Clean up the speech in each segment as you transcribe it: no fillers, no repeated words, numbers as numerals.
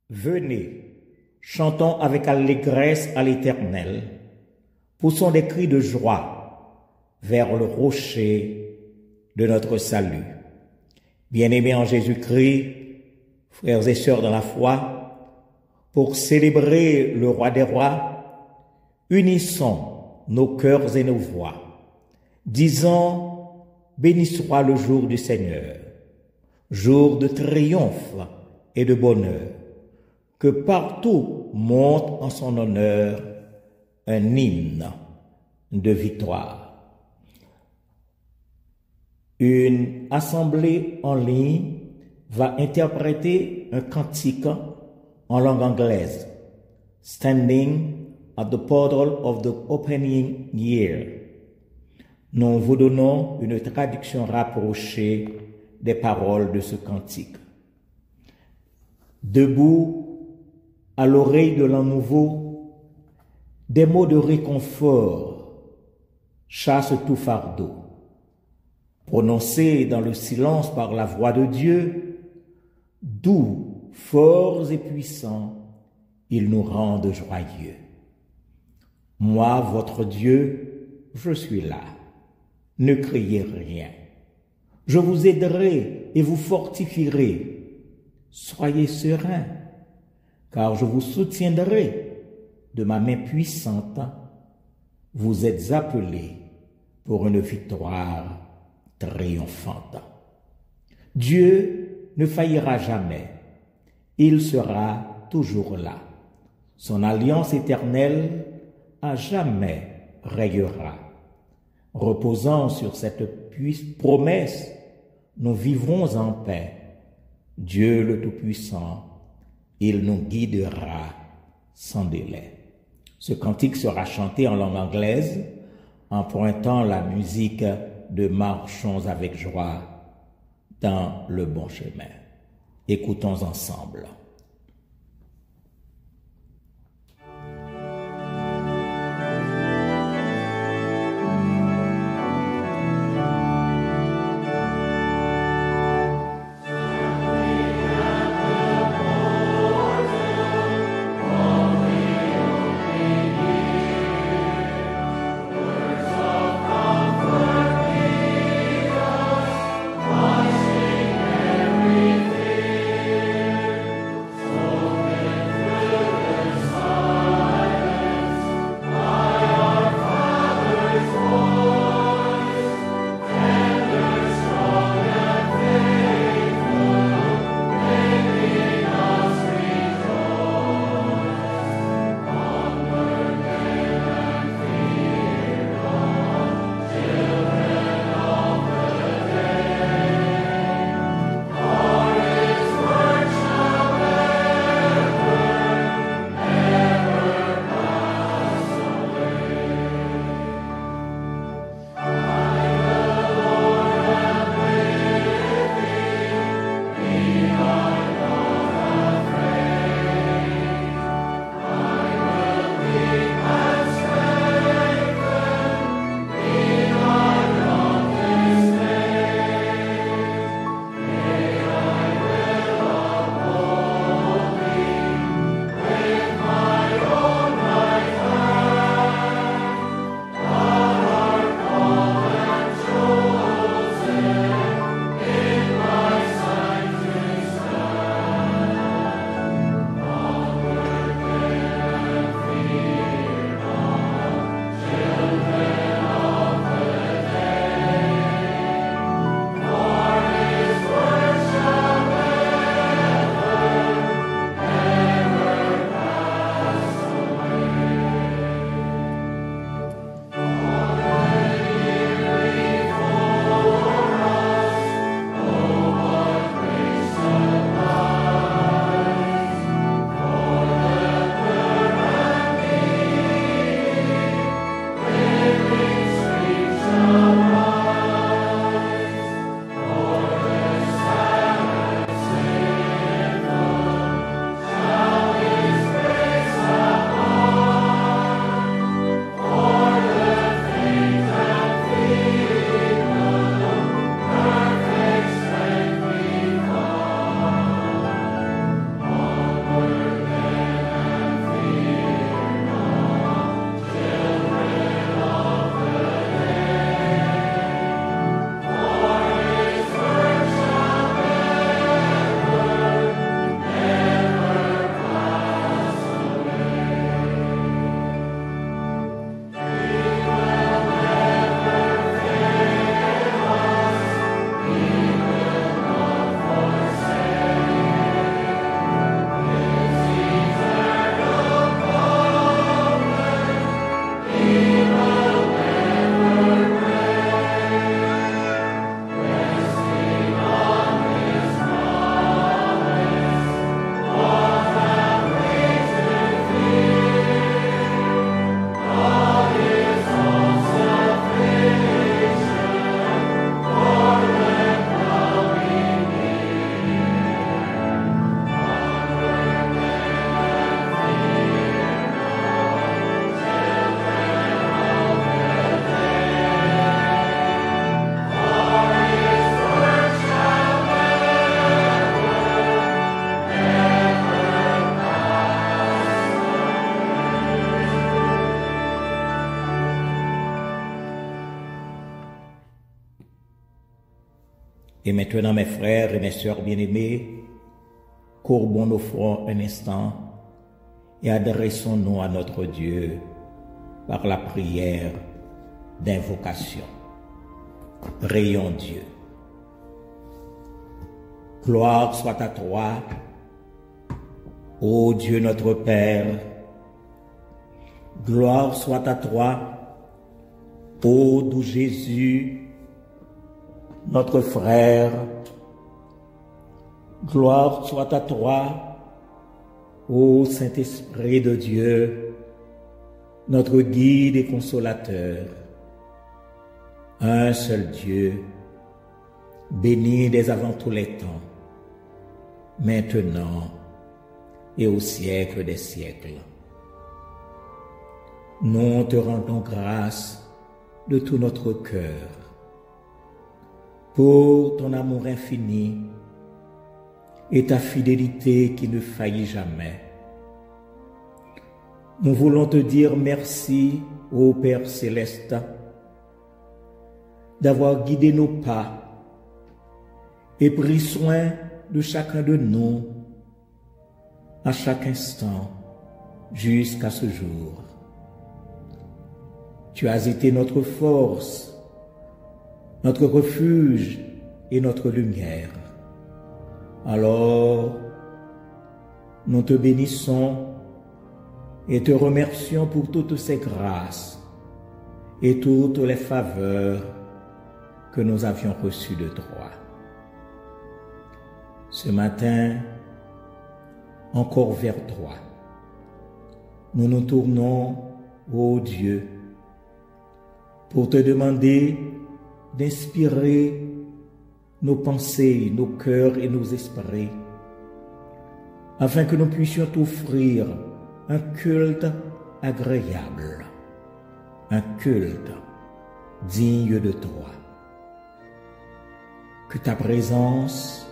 Venez, chantons avec allégresse à l'Éternel, poussons des cris de joie vers le rocher de notre salut. Bien-aimés en Jésus-Christ, frères et sœurs dans la foi, pour célébrer le roi des rois, unissons nos cœurs et nos voix, disons, béni soit le jour du Seigneur, jour de triomphe et de bonheur, que partout monte en son honneur un hymne de victoire. Une assemblée en ligne va interpréter un cantique en langue anglaise, Standing at the Portal of the Opening Year. Nous vous donnons une traduction rapprochée des paroles de ce cantique. Debout, à l'oreille de l'an nouveau, des mots de réconfort chassent tout fardeau. Prononcés dans le silence par la voix de Dieu, doux, forts et puissants, ils nous rendent joyeux. Moi, votre Dieu, je suis là. Ne criez rien. Je vous aiderai et vous fortifierai. Soyez sereins, car je vous soutiendrai de ma main puissante. Vous êtes appelés pour une victoire triomphante. Dieu ne faillira jamais. Il sera toujours là. Son alliance éternelle à jamais rayera. Reposant sur cette promesse, nous vivrons en paix. Dieu le Tout-Puissant, il nous guidera sans délai. Ce cantique sera chanté en langue anglaise, empruntant la musique de Marchons avec joie dans le bon chemin. Écoutons ensemble. Et maintenant, mes frères et mes sœurs bien-aimés, courbons nos fronts un instant et adressons-nous à notre Dieu par la prière d'invocation. Prions Dieu. Gloire soit à toi, ô Dieu notre Père. Gloire soit à toi, ô doux Jésus, notre frère. Gloire soit à toi, ô Saint-Esprit de Dieu, notre guide et consolateur. Un seul Dieu, béni dès avant tous les temps, maintenant et au siècle des siècles. Nous te rendons grâce de tout notre cœur pour ton amour infini et ta fidélité qui ne faillit jamais. Nous voulons te dire merci, ô Père céleste, d'avoir guidé nos pas et pris soin de chacun de nous à chaque instant jusqu'à ce jour. Tu as été notre force, notre refuge et notre lumière. Alors, nous te bénissons et te remercions pour toutes ces grâces et toutes les faveurs que nous avions reçues de toi. Ce matin, encore vers toi, nous nous tournons, ô Dieu, pour te demander d'inspirer nos pensées, nos cœurs et nos esprits, afin que nous puissions t'offrir un culte agréable, un culte digne de toi. Que ta présence,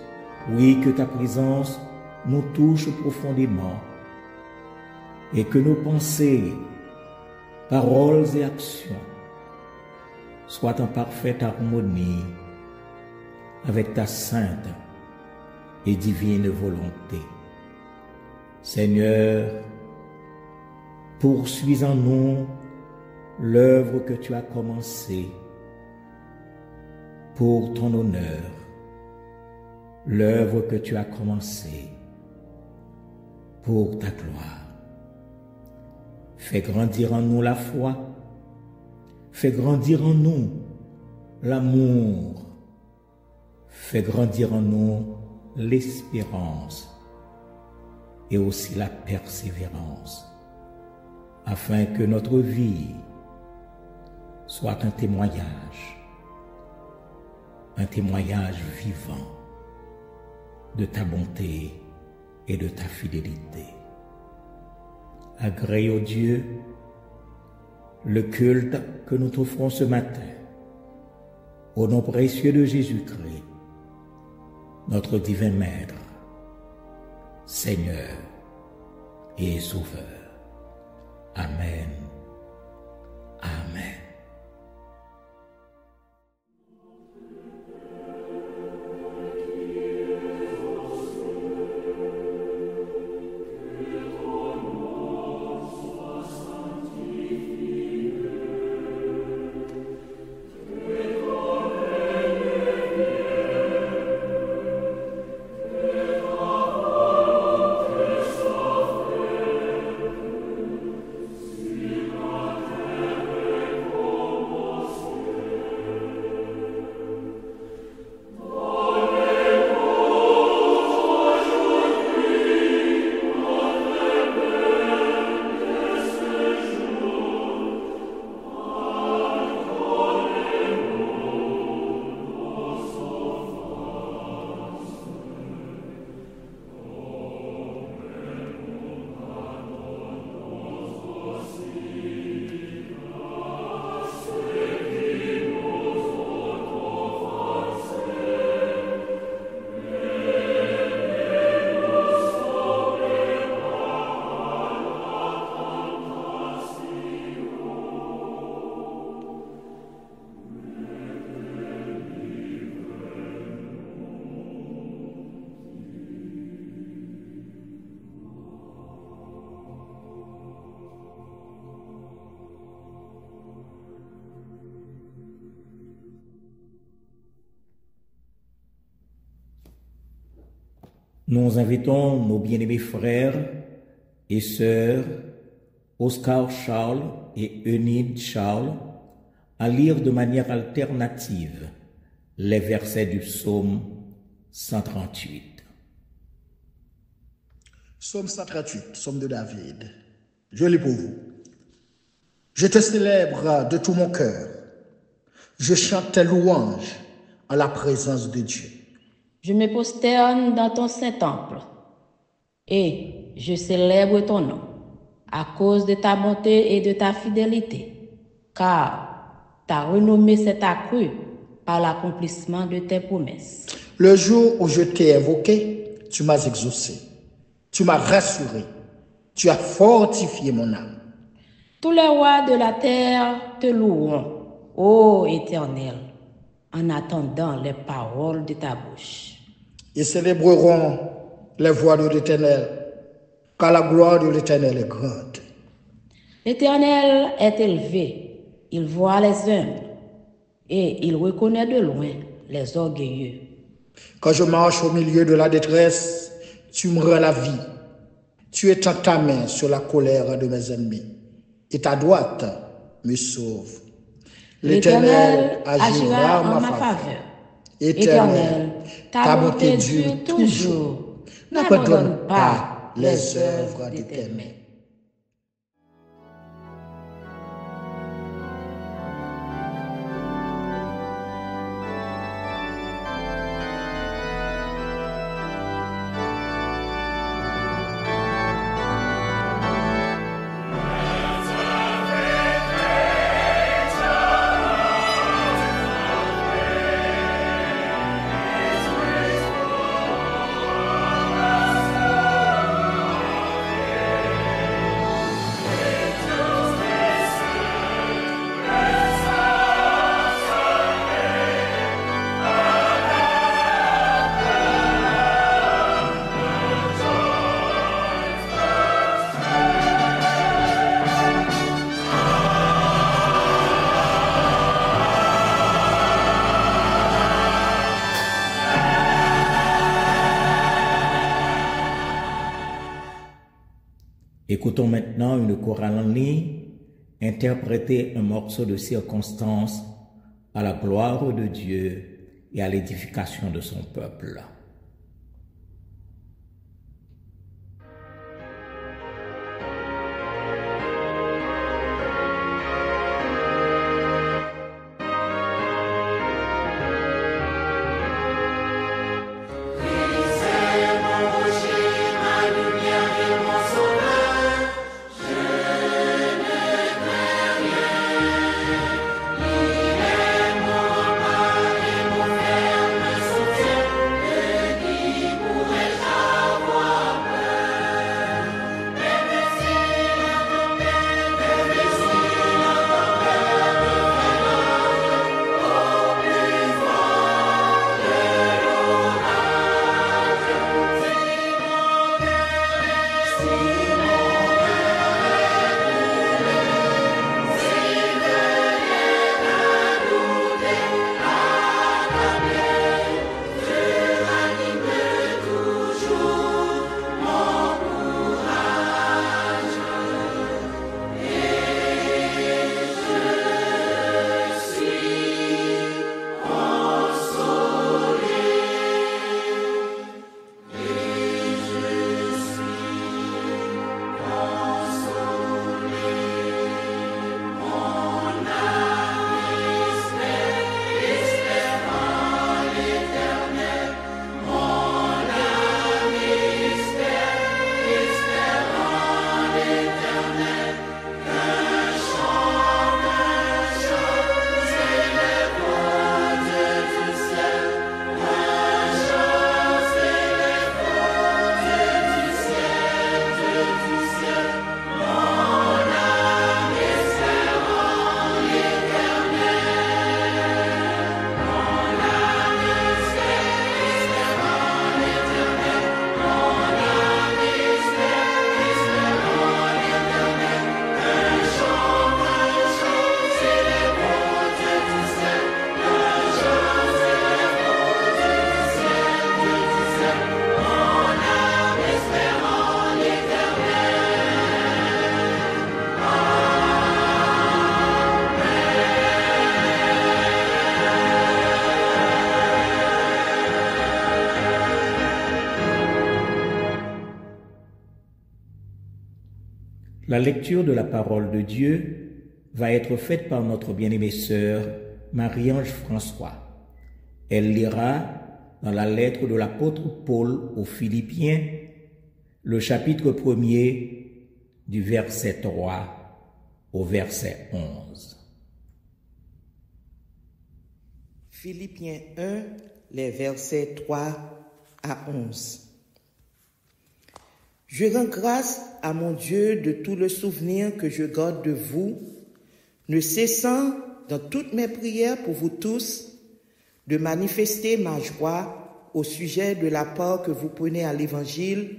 oui, que ta présence nous touche profondément et que nos pensées, paroles et actions soient en parfaite harmonie avec ta sainte et divine volonté. Seigneur, poursuis en nous l'œuvre que tu as commencée pour ton honneur, l'œuvre que tu as commencée pour ta gloire. Fais grandir en nous la foi, fais grandir en nous l'amour, fais grandir en nous l'espérance et aussi la persévérance, afin que notre vie soit un témoignage vivant de ta bonté et de ta fidélité. Agrée, ô Dieu, le culte que nous t'offrons ce matin, au nom précieux de Jésus-Christ, notre divin Maître, Seigneur et Sauveur. Amen. Amen. See Nous invitons nos bien-aimés frères et sœurs Oscar Charles et Eunide Charles à lire de manière alternative les versets du psaume 138. Psaume 138, psaume de David. Je lis pour vous. Je te célèbre de tout mon cœur. Je chante tes louanges en la présence de Dieu. Je me prosterne dans ton saint temple et je célèbre ton nom à cause de ta bonté et de ta fidélité, car ta renommée s'est accrue par l'accomplissement de tes promesses. Le jour où je t'ai invoqué, tu m'as exaucé, tu m'as rassuré, tu as fortifié mon âme. Tous les rois de la terre te loueront, ô Éternel, en attendant les paroles de ta bouche. Ils célébreront les voies de l'Éternel, car la gloire de l'Éternel est grande. L'Éternel est élevé, il voit les humbles et il reconnaît de loin les orgueilleux. Quand je marche au milieu de la détresse, tu me rends la vie. Tu étends ta main sur la colère de mes ennemis et ta droite me sauve. L'Éternel agira en ma faveur. Éternel, ta bonté dure toujours. N'abandonne pas les œuvres de tes mains. Écoutons maintenant une chorale en ligne interpréter un morceau de circonstance à la gloire de Dieu et à l'édification de son peuple. Soutien La lecture de la parole de Dieu va être faite par notre bien-aimée sœur Marie-Ange François. Elle lira dans la lettre de l'apôtre Paul aux Philippiens, le chapitre 1er du verset 3 au verset 11. Philippiens 1, les versets 3 à 11. Je rends grâce à mon Dieu de tout le souvenir que je garde de vous, ne cessant dans toutes mes prières pour vous tous de manifester ma joie au sujet de la part que vous prenez à l'Évangile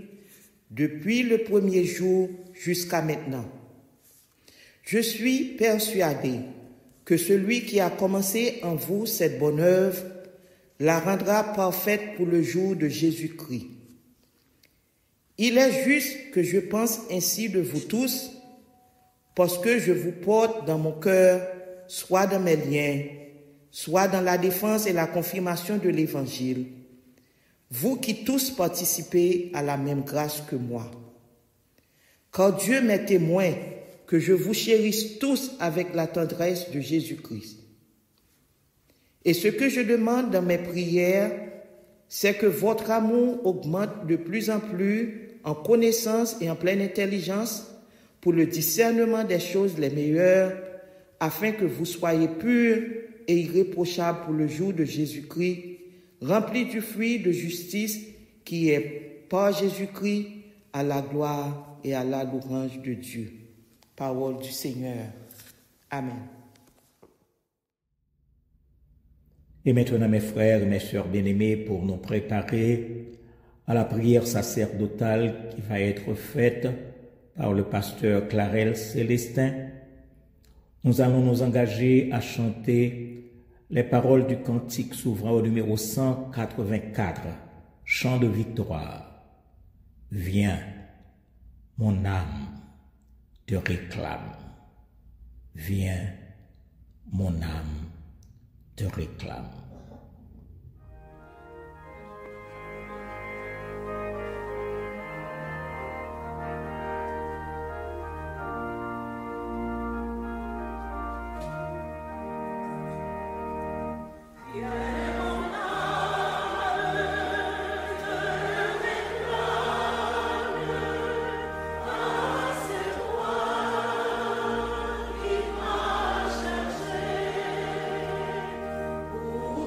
depuis le premier jour jusqu'à maintenant. Je suis persuadé que celui qui a commencé en vous cette bonne œuvre la rendra parfaite pour le jour de Jésus-Christ. Il est juste que je pense ainsi de vous tous, parce que je vous porte dans mon cœur, soit dans mes liens, soit dans la défense et la confirmation de l'Évangile, vous qui tous participez à la même grâce que moi. Car Dieu m'est témoin que je vous chérisse tous avec la tendresse de Jésus-Christ. Et ce que je demande dans mes prières, c'est que votre amour augmente de plus en plus en connaissance et en pleine intelligence pour le discernement des choses les meilleures, afin que vous soyez purs et irréprochables pour le jour de Jésus-Christ, remplis du fruit de justice qui est par Jésus-Christ à la gloire et à la louange de Dieu. Parole du Seigneur. Amen. Et maintenant, mes frères et mes sœurs bien-aimés, pour nous préparer à la prière sacerdotale qui va être faite par le pasteur Clarel Célestin, nous allons nous engager à chanter les paroles du cantique souverain au numéro 184, chant de victoire. Viens, mon âme te réclame. Viens, mon âme te réclame. Oh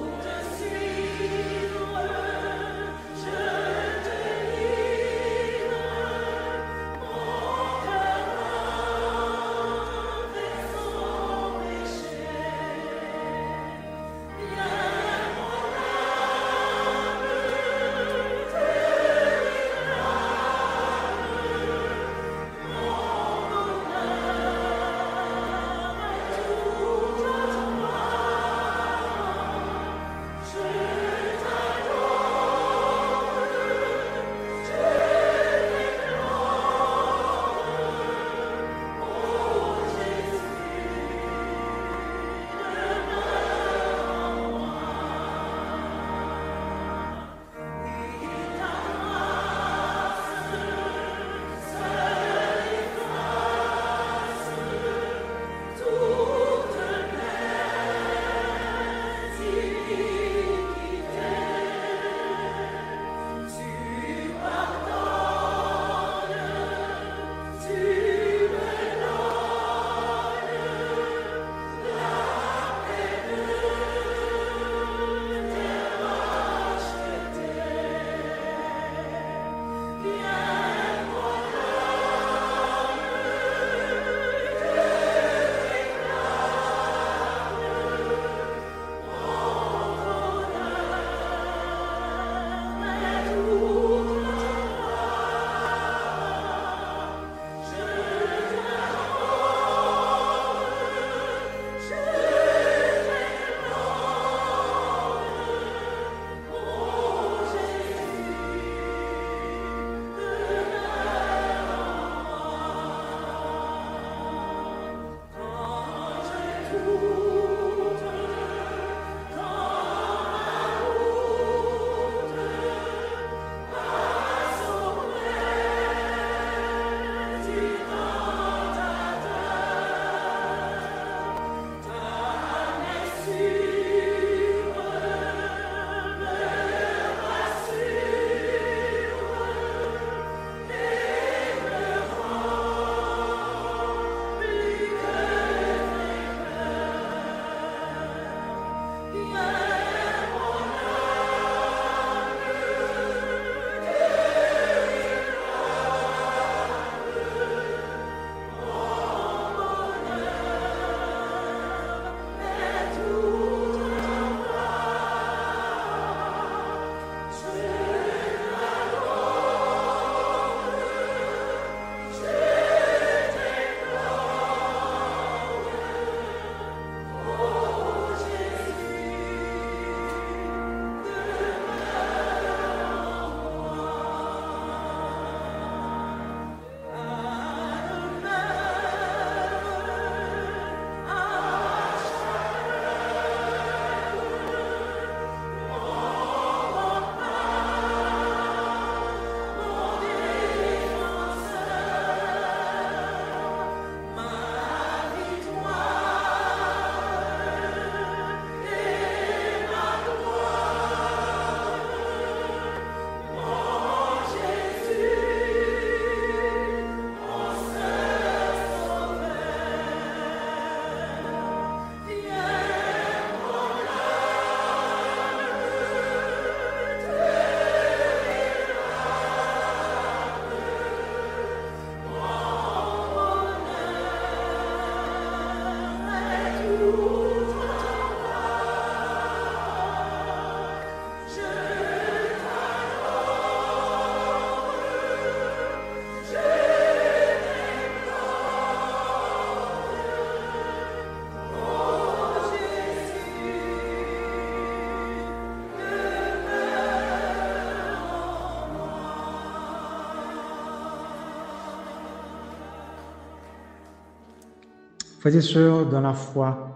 Frères et sœurs, dans la foi,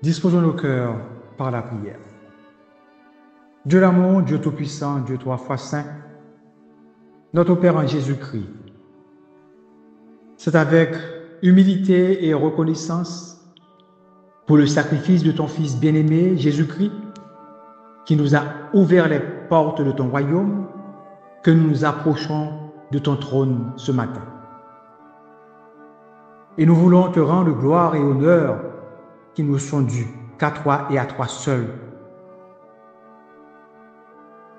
disposons nos cœurs par la prière. Dieu l'amour, Dieu Tout-Puissant, Dieu trois fois saint, notre Père en Jésus-Christ, c'est avec humilité et reconnaissance pour le sacrifice de ton Fils bien-aimé, Jésus-Christ, qui nous a ouvert les portes de ton royaume, que nous nous approchons de ton trône ce matin. Et nous voulons te rendre gloire et honneur qui nous sont dus, qu'à toi et à toi seul.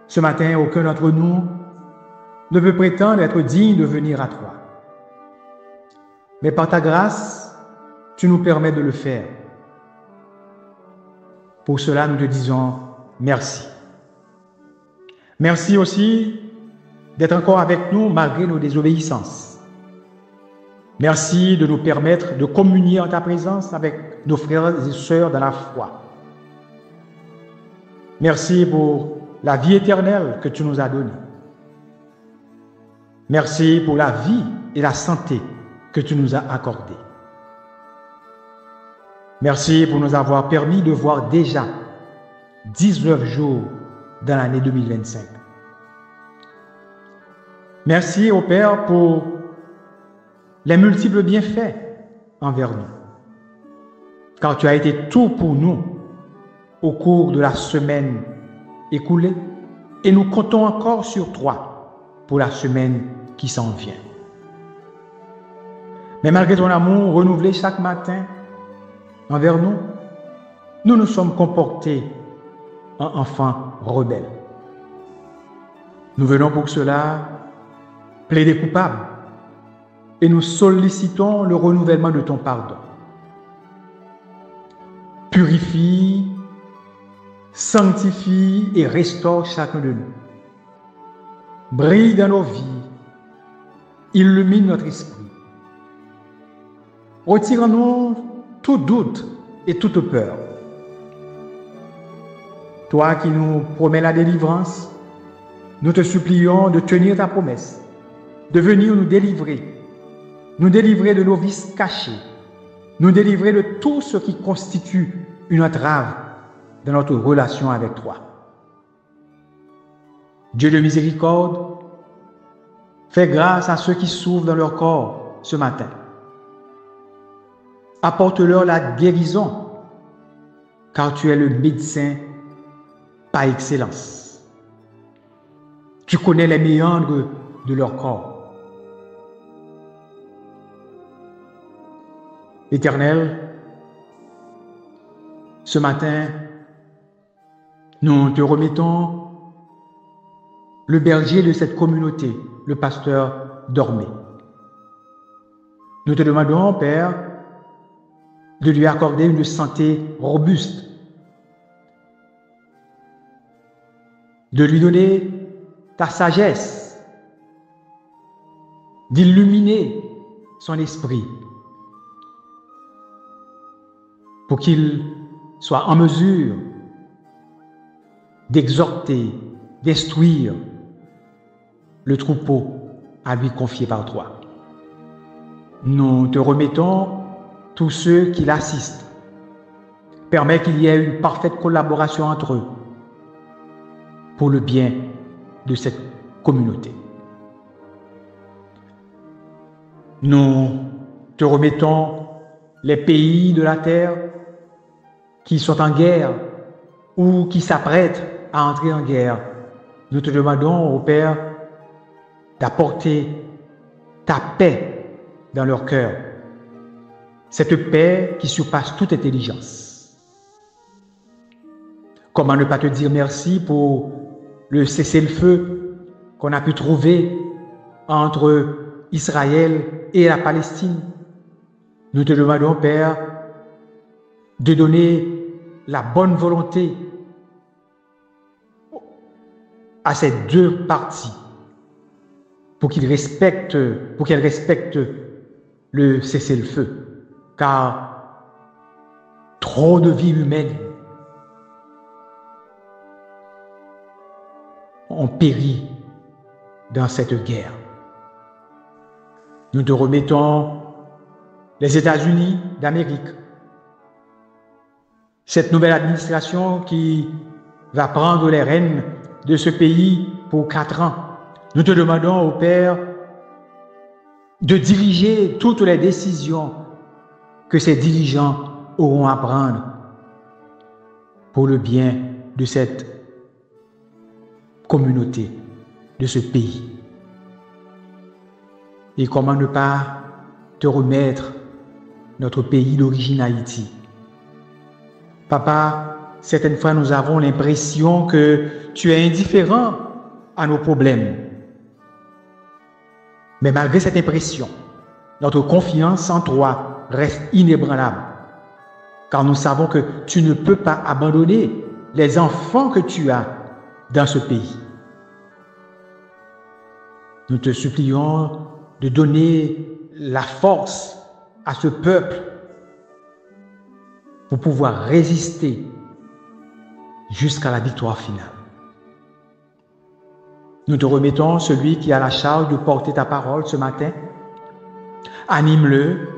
Ce matin, aucun d'entre nous ne peut prétendre être digne de venir à toi. Mais par ta grâce, tu nous permets de le faire. Pour cela, nous te disons merci. Merci aussi d'être encore avec nous malgré nos désobéissances. Merci de nous permettre de communier en ta présence avec nos frères et sœurs dans la foi. Merci pour la vie éternelle que tu nous as donnée. Merci pour la vie et la santé que tu nous as accordées. Merci pour nous avoir permis de voir déjà 19 jours dans l'année 2025. Merci au Père pour les multiples bienfaits envers nous, car tu as été tout pour nous au cours de la semaine écoulée et nous comptons encore sur toi pour la semaine qui s'en vient. Mais malgré ton amour renouvelé chaque matin envers nous, nous nous sommes comportés en enfants rebelles. Nous venons pour cela plaider coupable et nous sollicitons le renouvellement de ton pardon. Purifie, sanctifie et restaure chacun de nous. Brille dans nos vies, illumine notre esprit. Retire-nous tout doute et toute peur. Toi qui nous promets la délivrance, nous te supplions de tenir ta promesse, de venir nous délivrer de nos vices cachés, nous délivrer de tout ce qui constitue une entrave dans notre relation avec toi. Dieu de miséricorde, fais grâce à ceux qui souffrent dans leur corps ce matin. Apporte-leur la guérison, car tu es le médecin par excellence. Tu connais les méandres de leur corps. Éternel, ce matin, nous te remettons le berger de cette communauté, le pasteur Dormé. Nous te demandons, Père, de lui accorder une santé robuste, de lui donner ta sagesse, d'illuminer son esprit, pour qu'il soit en mesure d'exhorter, d'instruire le troupeau à lui confier par toi. Nous te remettons tous ceux qui l'assistent. Permets qu'il y ait une parfaite collaboration entre eux pour le bien de cette communauté. Nous te remettons les pays de la terre qui sont en guerre ou qui s'apprêtent à entrer en guerre. Nous te demandons, ô Père, d'apporter ta paix dans leur cœur. Cette paix qui surpasse toute intelligence. Comment ne pas te dire merci pour le cessez-le-feu qu'on a pu trouver entre Israël et la Palestine. Nous te demandons, Père, de donner la bonne volonté à ces deux parties pour qu'elles respectent le cessez-le-feu, car trop de vies humaines ont péri dans cette guerre. Nous te remettons les États-Unis d'Amérique. Cette nouvelle administration qui va prendre les rênes de ce pays pour 4 ans. Nous te demandons, ô Père, de diriger toutes les décisions que ces dirigeants auront à prendre pour le bien de cette communauté, de ce pays. Et comment ne pas te remettre notre pays d'origine, Haïti. Papa, certaines fois nous avons l'impression que tu es indifférent à nos problèmes. Mais malgré cette impression, notre confiance en toi reste inébranlable. Car nous savons que tu ne peux pas abandonner les enfants que tu as dans ce pays. Nous te supplions de donner la force à ce peuple pour pouvoir résister jusqu'à la victoire finale. Nous te remettons celui qui a la charge de porter ta parole ce matin. Anime-le,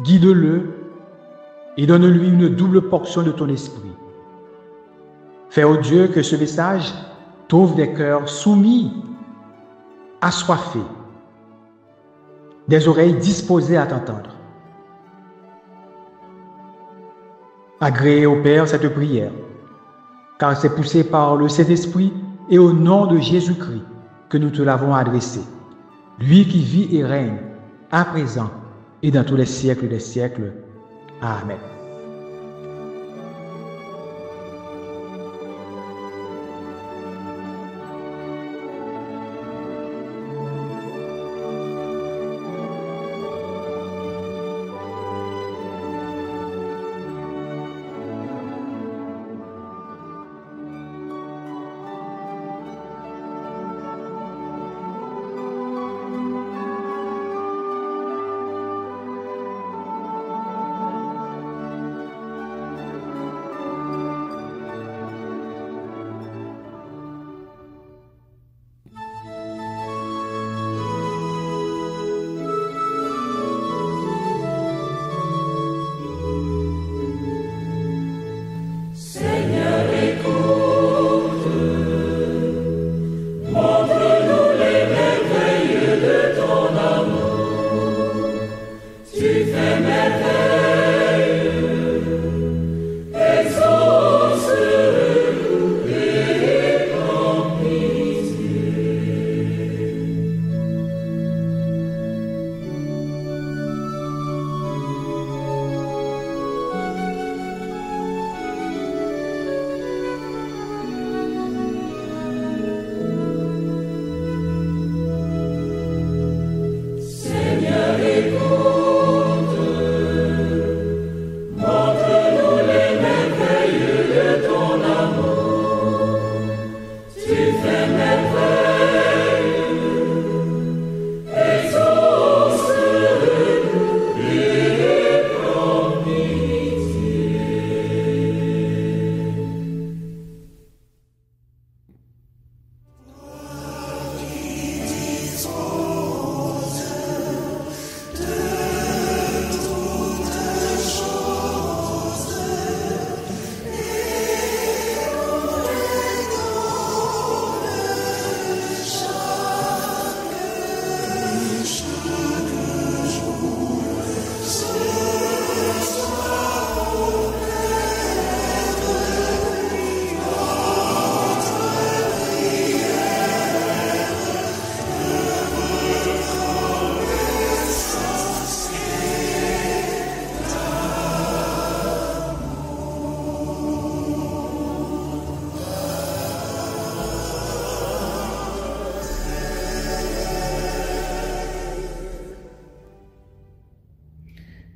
guide-le et donne-lui une double portion de ton esprit. Fais, ô Dieu, que ce message trouve des cœurs soumis, assoiffés, des oreilles disposées à t'entendre. Agrée au Père cette prière, car c'est poussé par le Saint-Esprit et au nom de Jésus-Christ que nous te l'avons adressé. Lui qui vit et règne à présent et dans tous les siècles des siècles. Amen.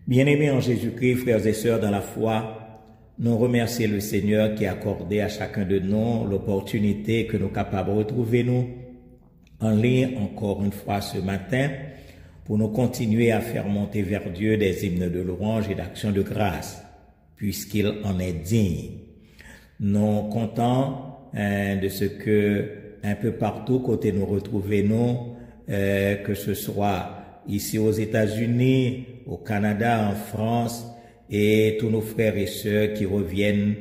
Bien-aimés en Jésus-Christ, frères et sœurs dans la foi, nous remercions le Seigneur qui a accordé à chacun de nous l'opportunité que nous sommes capables de retrouver nous en ligne encore une fois ce matin pour nous continuer à faire monter vers Dieu des hymnes de louange et d'action de grâce, puisqu'il en est digne. Nous contents de ce que un peu partout côté nous retrouver nous, que ce soit ici aux États-Unis, au Canada, en France, et tous nos frères et sœurs qui reviennent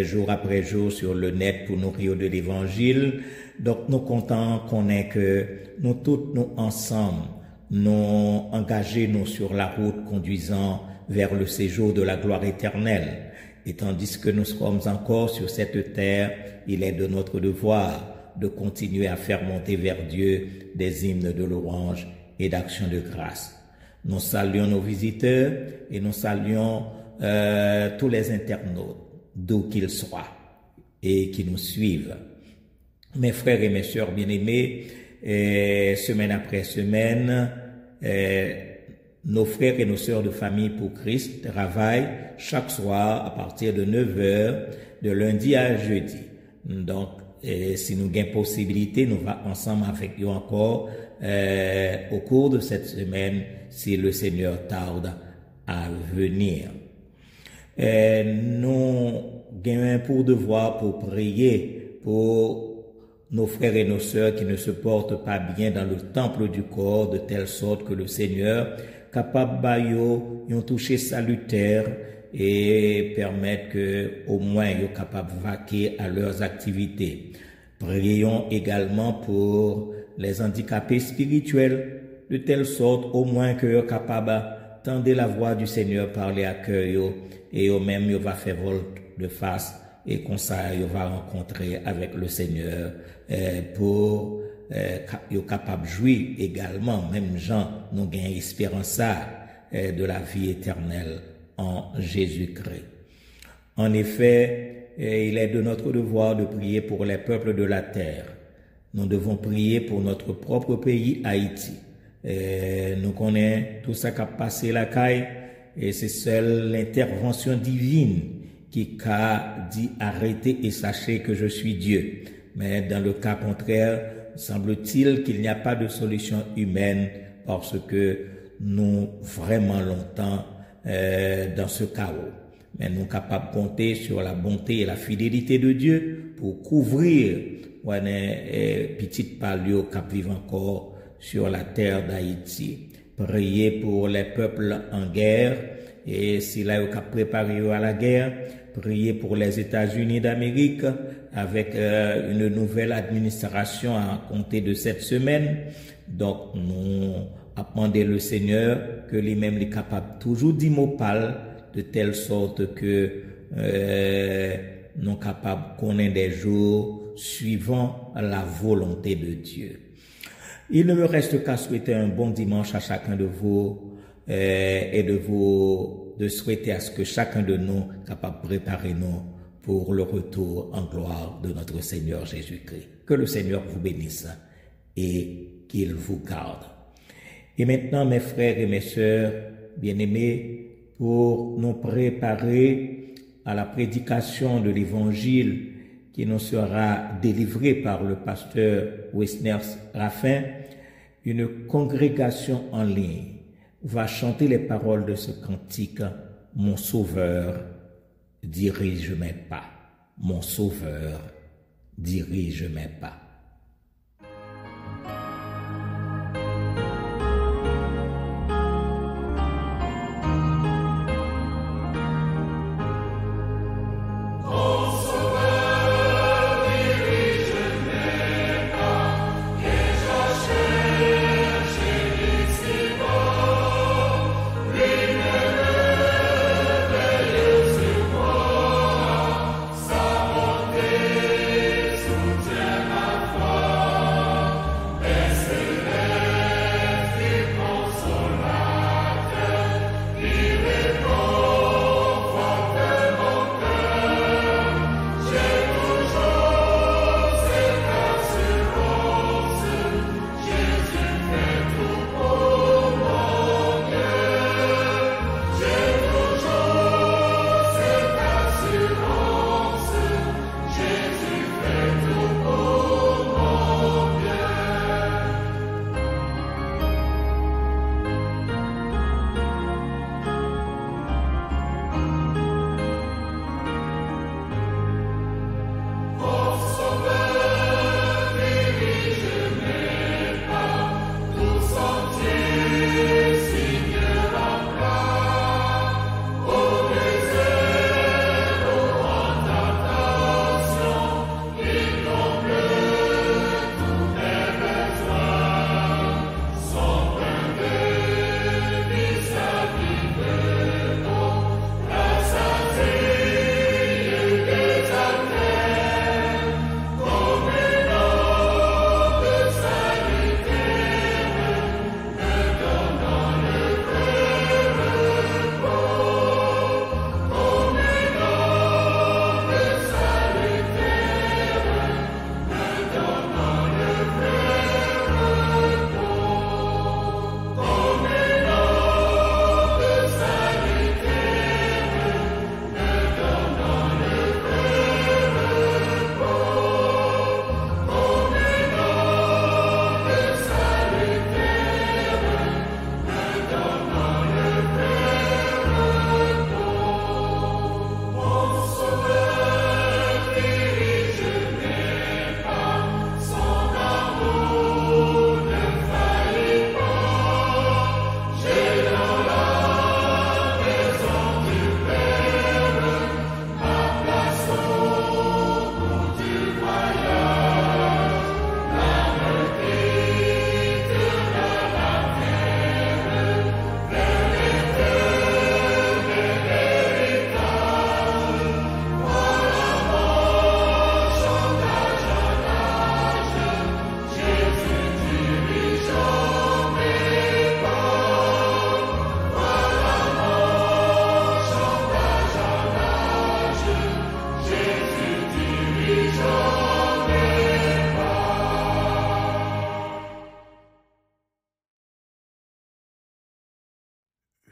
jour après jour sur le net pour nourrir de l'Évangile. Donc nous comptons qu'on est que nous tous, nous ensemble, nous engagés nous sur la route conduisant vers le séjour de la gloire éternelle. Et tandis que nous sommes encore sur cette terre, il est de notre devoir de continuer à faire monter vers Dieu des hymnes de louange et d'action de grâce. Nous saluons nos visiteurs et nous saluons tous les internautes, d'où qu'ils soient et qui nous suivent. Mes frères et mes sœurs bien-aimés, semaine après semaine, nos frères et nos sœurs de famille pour Christ travaillent chaque soir à partir de 9h, de lundi à jeudi. Donc, si nous avons possibilité, nous allons ensemble avec vous encore au cours de cette semaine, si le Seigneur tarde à venir. Nous avons pour devoir pour prier pour nos frères et nos sœurs qui ne se portent pas bien dans le temple du corps, de telle sorte que le Seigneur capable bayo yon touché salutaire et permettre que au moins yon capable vaquer à leurs activités. Prions également pour les handicapés spirituels, de telle sorte au moins que yon capable tendre la voix du Seigneur parler à cœur yo, et eux même yon va faire volte de face et comme ça yon va rencontrer avec le Seigneur pour yo capable jouir également même gens nous gain espérance de la vie éternelle en Jésus-Christ. En effet, il est de notre devoir de prier pour les peuples de la terre. Nous devons prier pour notre propre pays, Haïti. Nous connaissons tout ça qui a passé la caille et c'est seule l'intervention divine qui a dit arrêtez et sachez que je suis Dieu. Mais dans le cas contraire, semble-t-il qu'il n'y a pas de solution humaine parce que nous vraiment longtemps dans ce chaos. Mais nous sommes capables de compter sur la bonté et la fidélité de Dieu pour couvrir petite palio qui vivent encore sur la terre d'Haïti. Prier pour les peuples en guerre et s'il a préparé à la guerre, prier pour les États-Unis d'Amérique avec une nouvelle administration à compter de cette semaine. Donc, nous demandons le Seigneur que lui-même est capable toujours d'immopal de telle sorte que nous sommes capables de connaître des jours suivant la volonté de Dieu. Il ne me reste qu'à souhaiter un bon dimanche à chacun de vous et de souhaiter à ce que chacun de nous capable de préparer nous pour le retour en gloire de notre Seigneur Jésus-Christ. Que le Seigneur vous bénisse et qu'il vous garde. Et maintenant, mes frères et mes sœurs bien-aimés, pour nous préparer à la prédication de l'Évangile qui nous sera délivrée par le pasteur Wessner Raffin, une congrégation en ligne va chanter les paroles de ce cantique « Mon Sauveur, dirige mes pas. Mon Sauveur, dirige mes pas. » Soutiens ma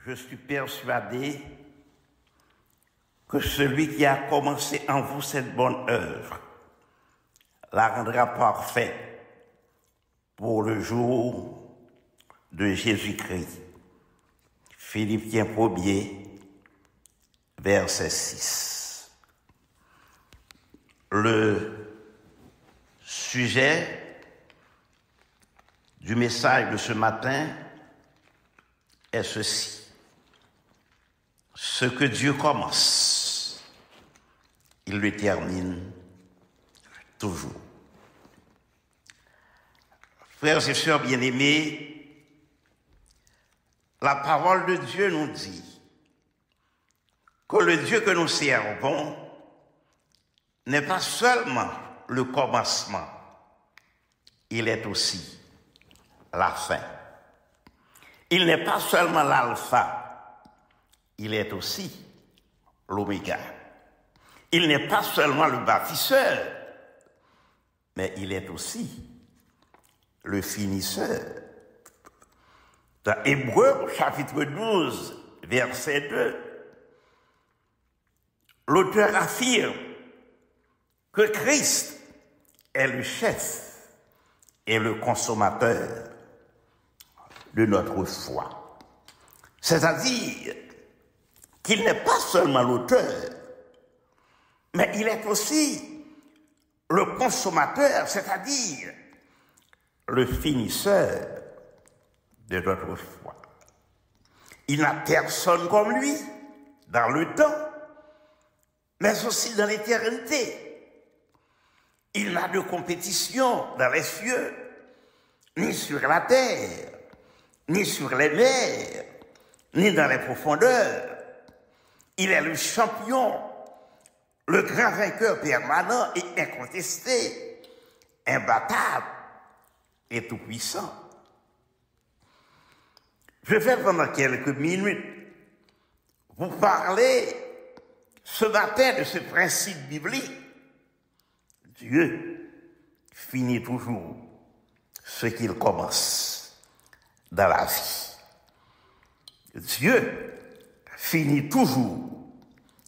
je suis persuadé que celui qui a commencé en vous cette bonne œuvre la rendra parfaite pour le jour de Jésus-Christ. Philippiens 1er, verset 6. Le sujet du message de ce matin est ceci. Ce que Dieu commence, il le termine toujours. Frères et sœurs bien-aimés, la parole de Dieu nous dit que le Dieu que nous servons n'est pas seulement le commencement, il est aussi la fin. Il n'est pas seulement l'alpha, il est aussi l'oméga. Il n'est pas seulement le bâtisseur, mais il est aussi le finisseur. Dans Hébreux, chapitre 12, verset 2, l'auteur affirme que Christ est le chef et le consommateur de notre foi. C'est-à-dire qu'il n'est pas seulement l'auteur, mais il est aussi le consommateur, c'est-à-dire le finisseur de notre foi. Il n'a personne comme lui dans le temps, mais aussi dans l'éternité. Il n'a de compétition dans les cieux, ni sur la terre, ni sur les mers, ni dans les profondeurs. Il est le champion, le grand vainqueur permanent et incontesté, imbattable et tout-puissant. Je vais pendant quelques minutes vous parler ce matin de ce principe biblique. Dieu finit toujours ce qu'il commence dans la vie. Dieu finit toujours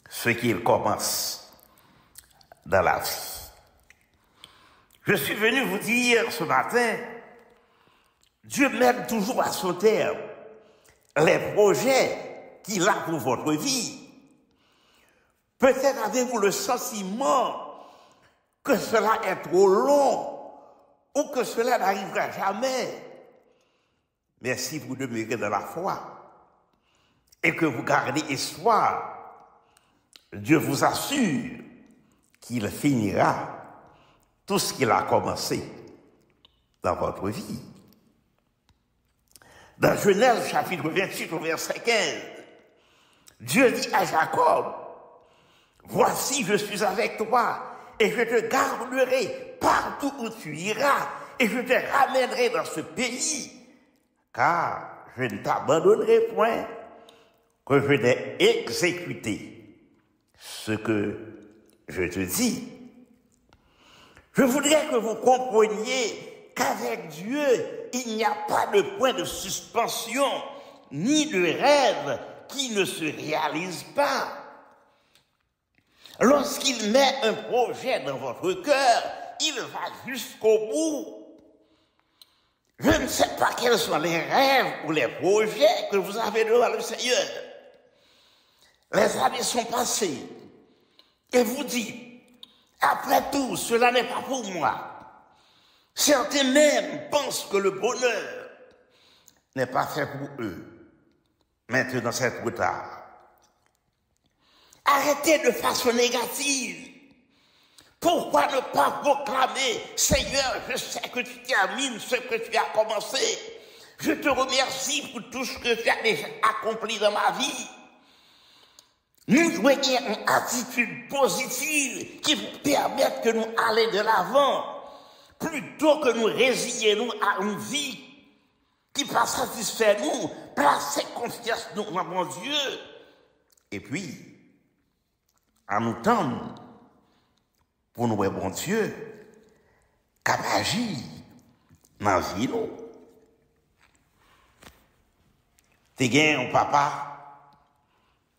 ce qu'il commence dans la vie. Je suis venu vous dire ce matin, Dieu mène toujours à son terme les projets qu'il a pour votre vie. Peut-être avez-vous le sentiment que cela est trop long ou que cela n'arrivera jamais. Mais si vous demeurez dans la foi et que vous gardez espoir, Dieu vous assure qu'il finira tout ce qu'il a commencé dans votre vie. Dans Genèse chapitre 28 au verset 15, Dieu dit à Jacob, « Voici, je suis avec toi et je te garderai partout où tu iras et je te ramènerai dans ce pays, car je ne t'abandonnerai point que je n'ai exécuté ce que je te dis. » Je voudrais que vous compreniez qu'avec Dieu, il n'y a pas de point de suspension, ni de rêve qui ne se réalise pas. Lorsqu'il met un projet dans votre cœur, il va jusqu'au bout. Je ne sais pas quels sont les rêves ou les projets que vous avez devant le Seigneur. Les années sont passées et vous dites, après tout, cela n'est pas pour moi. Certains même pensent que le bonheur n'est pas fait pour eux. Maintenant, c'est trop tard. Arrêtez de façon négative. Pourquoi ne pas proclamer, Seigneur, je sais que tu termines ce que tu as commencé. Je te remercie pour tout ce que tu as déjà accompli dans ma vie. Nous devons avoir une attitude positive qui vous permette que nous allions de l'avant, plutôt que nous résigner à une vie qui ne pas satisfaire nous, placer confiance dans mon Dieu, et puis, à nous tendre pour nous, bon Dieu, capable d'agir dans la vie. T'es gain un papa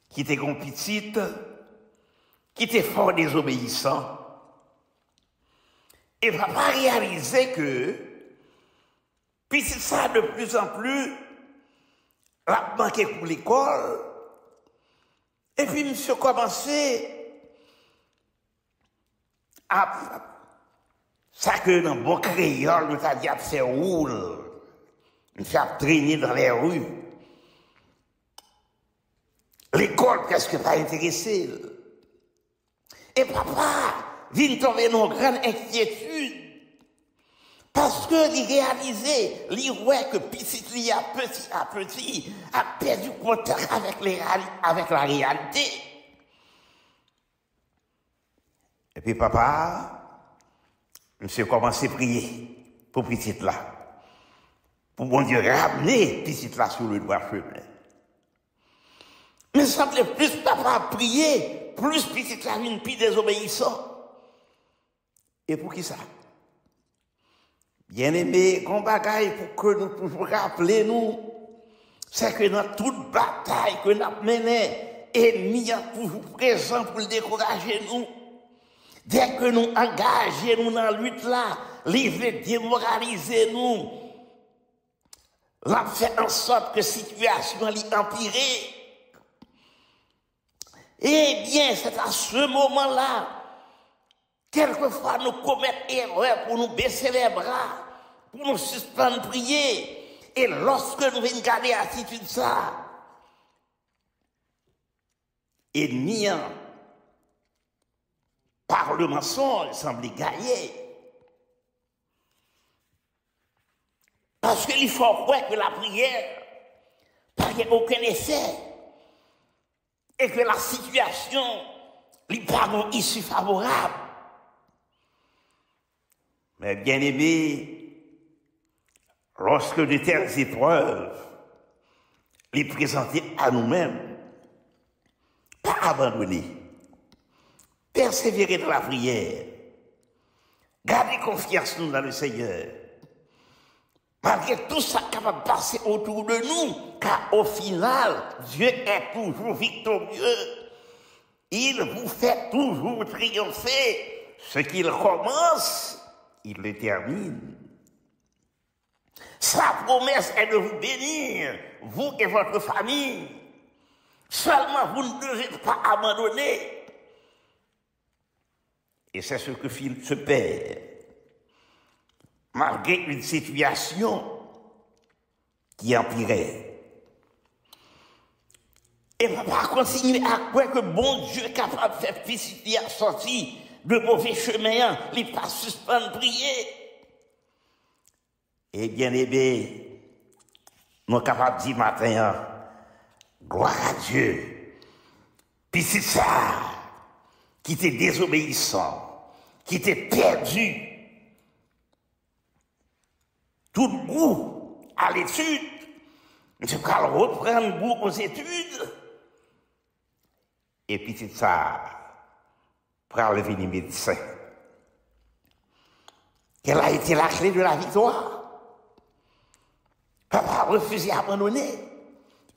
qui était une petite, qui était fort désobéissant. Et papa réalisait que, puis c'est ça de plus en plus, la manqué pour l'école. Et puis monsieur commençait à, ça que dans bon créole, nous t'a dit à faire roule, nous faire traîner dans les rues. L'école presque pas intéressé. Et papa vient tomber dans une grande inquiétude. Parce que il réalisait, il voit que petit à petit, a perdu contact avec la réalité. Et puis papa, monsieur commence à prier pour petite là. Pour bon Dieu ramener petite là sur le droit chemin. Mais semblait plus papa prier, plus petite là une plus désobéissant. Et pour qui ça? Bien aimé, qu'on bagaille pour que nous toujours rappeler nous, c'est que dans toute bataille que nous avons menée, l'ennemi est toujours présent pour le décourager nous. Dès que nous engageons nous dans la lutte là, il veut démoraliser nous. L'a fait en sorte que la situation l'y empirer. Eh bien, c'est à ce moment-là, quelquefois nous commettons erreur pour nous baisser les bras, pour nous suspendre prier. Et lorsque nous venons garder l'attitude ça, ennemi, par le mensonge, semble gagner. Parce qu'il faut croire que la prière n'a aucun effet. Et que la situation lui parle issue favorable. Mais bien aimé, lorsque de telles épreuves les présenter à nous-mêmes, pas abandonner, persévérer dans la prière, garder confiance nous dans le Seigneur, malgré tout ça capable de passer autour de nous, car au final, Dieu est toujours victorieux. Il vous fait toujours triompher. Ce qu'il commence, il le termine. Sa promesse est de vous bénir, vous et votre famille. Seulement, vous ne devez pas abandonner. Et c'est ce que fit ce père. Malgré une situation qui empirait. Et papa continue à croire que bon Dieu est capable de faire pisciter à sortir de mauvais chemins, il pas suspendre prier. Et bien aimé, nous sommes capables de dire matin, gloire à Dieu. Puis c'est ça, qui était désobéissant, qui était perdu, tout goût à l'étude, je vais reprendre goût aux études. Et puis c'est ça, pour devenir médecin. Quelle a été la clé de la victoire? Papa a refusé d'abandonner.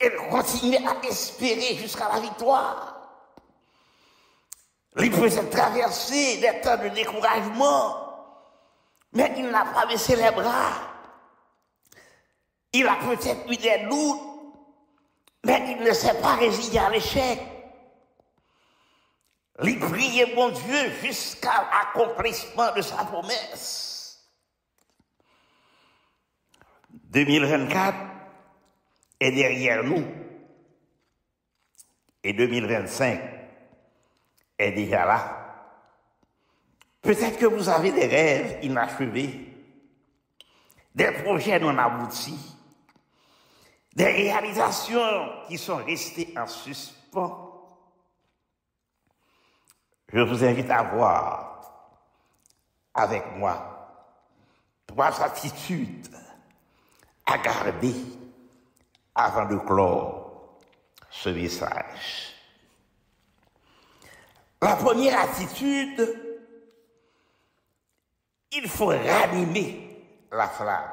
Elle continuait à espérer jusqu'à la victoire. Il peut traverser des temps de découragement, mais il n'a pas baissé les bras. Il a peut-être eu des doutes, mais il ne s'est pas résigné à l'échec. Il priait mon Dieu jusqu'à l'accomplissement de sa promesse. 2024 est derrière nous. Et 2025 est déjà là. Peut-être que vous avez des rêves inachevés, des projets non aboutis, des réalisations qui sont restées en suspens. Je vous invite à voir avec moi 3 attitudes à garder avant de clore ce message. La première attitude, il faut ranimer la flamme.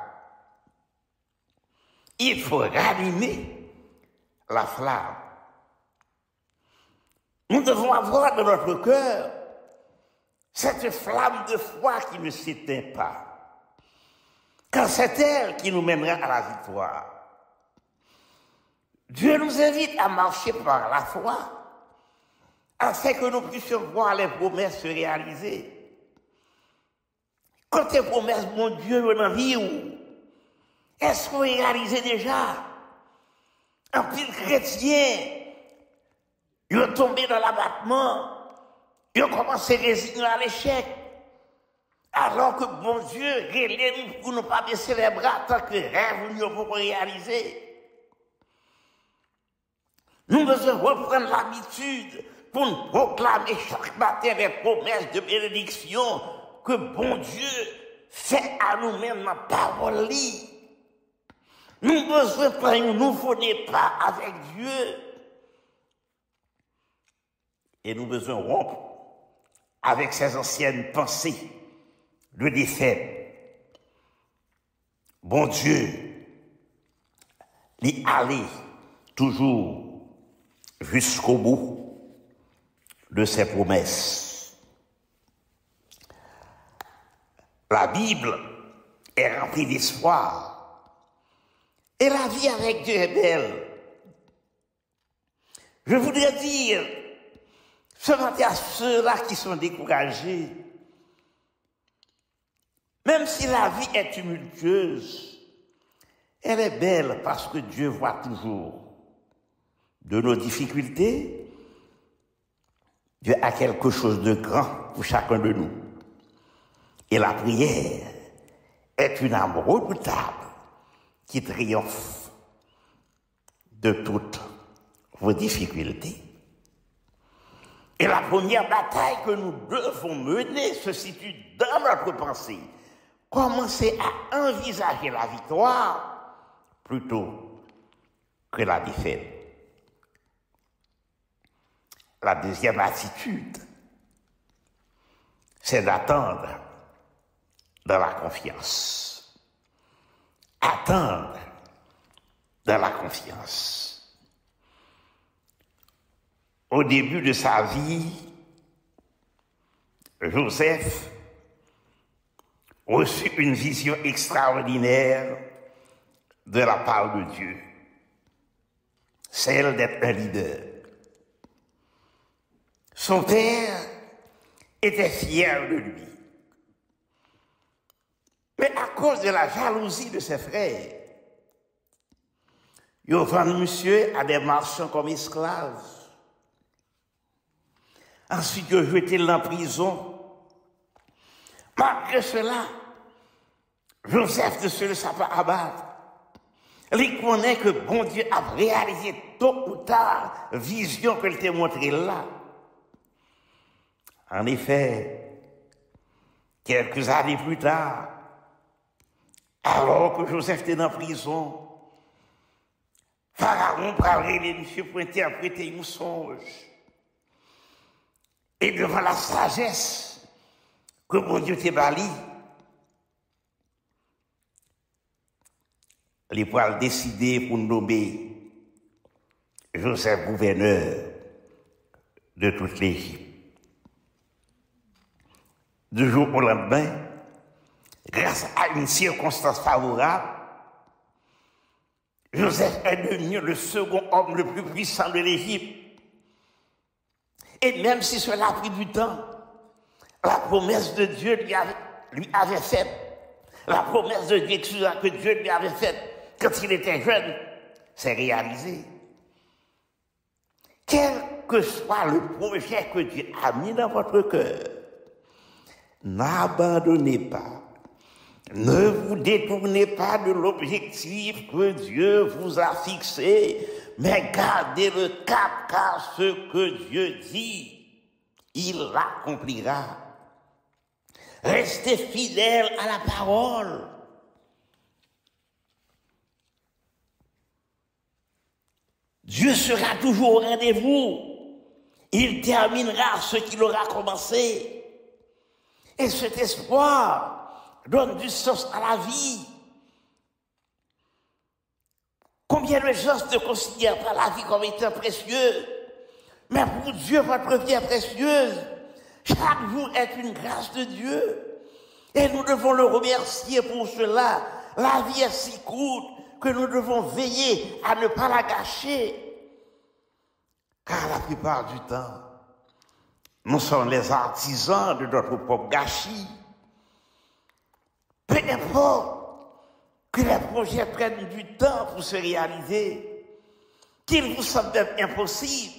Il faut ranimer la flamme. Nous devons avoir dans notre cœur cette flamme de foi qui ne s'éteint pas. Car c'est elle qui nous mènera à la victoire. Dieu nous invite à marcher par la foi afin que nous puissions voir les promesses se réaliser. Quand tes promesses, mon Dieu, dans la vie, elles sont réalisées déjà. Un pile chrétien, ils ont tombé dans l'abattement, ils ont commencé à résigner à l'échec. Alors que bon Dieu, réglez-nous pour ne pas baisser les bras tant que rêve nous pouvons réaliser. Nous devons reprendre l'habitude pour nous proclamer chaque matin les promesses de bénédiction que bon Dieu fait à nous-mêmes dans la parole. Nous avons besoin de faire un nouveau départ avec Dieu. Et nous avons besoin de rompre avec ces anciennes pensées de défaite. Bon Dieu, l'y aller toujours jusqu'au bout de ses promesses. La Bible est remplie d'espoir. Et la vie avec Dieu est belle. Je voudrais dire, ce matin à ceux-là qui sont découragés, même si la vie est tumultueuse, elle est belle parce que Dieu voit toujours de nos difficultés. Dieu a quelque chose de grand pour chacun de nous. Et la prière est une arme redoutable qui triomphe de toutes vos difficultés. Et la première bataille que nous devons mener se situe dans notre pensée. Commencez à envisager la victoire plutôt que la défaite. La deuxième attitude, c'est d'attendre dans la confiance. Attendre dans la confiance. Au début de sa vie, Joseph reçut une vision extraordinaire de la part de Dieu, celle d'être un leader. Son père était fier de lui. Mais à cause de la jalousie de ses frères, ils ont vendu monsieur à des marchands comme esclaves. Ensuite, ils ont jeté en prison. Malgré cela, Joseph ne se laissa pas abattre. Il connaît que bon Dieu a réalisé tôt ou tard la vision qu'elle t'a montrée là. En effet, quelques années plus tard, alors que Joseph était en prison, Pharaon parlait de monsieur pour interpréter un songe. Et devant la sagesse que mon Dieu t'a bali, les poils décidé pour nommer Joseph gouverneur de toute l'Égypte. Du jour au lendemain, grâce à une circonstance favorable, Joseph est devenu le second homme le plus puissant de l'Égypte. Et même si cela a pris du temps, la promesse de Dieu lui avait faite, la promesse de Dieu que Dieu lui avait faite quand il était jeune, s'est réalisée. Quel que soit le projet que Dieu a mis dans votre cœur, n'abandonnez pas. Ne vous détournez pas de l'objectif que Dieu vous a fixé, mais gardez le cap, car ce que Dieu dit, il l'accomplira. Restez fidèles à la parole. Dieu sera toujours au rendez-vous. Il terminera ce qu'il aura commencé. Et cet espoir donne du sens à la vie. Combien de gens ne considèrent pas la vie comme étant précieuse? Mais pour Dieu, votre vie est précieuse. Chaque jour est une grâce de Dieu. Et nous devons le remercier pour cela. La vie est si courte que nous devons veiller à ne pas la gâcher. Car la plupart du temps, nous sommes les artisans de notre propre gâchis. Peu importe que les projets prennent du temps pour se réaliser, qu'ils vous semblent impossibles.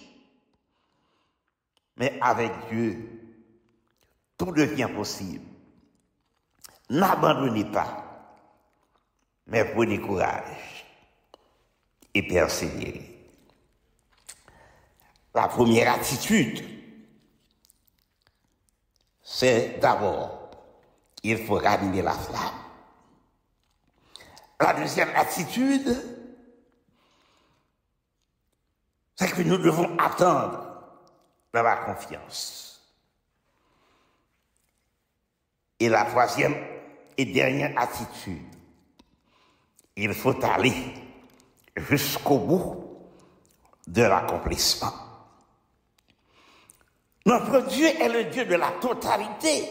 Mais avec Dieu, tout devient possible. N'abandonnez pas, mais prenez courage et persévérez. La première attitude, c'est d'abord, il faut ranimer la flamme. La deuxième attitude, c'est que nous devons attendre dans la confiance. Et la troisième et dernière attitude, il faut aller jusqu'au bout de l'accomplissement. Notre Dieu est le Dieu de la totalité.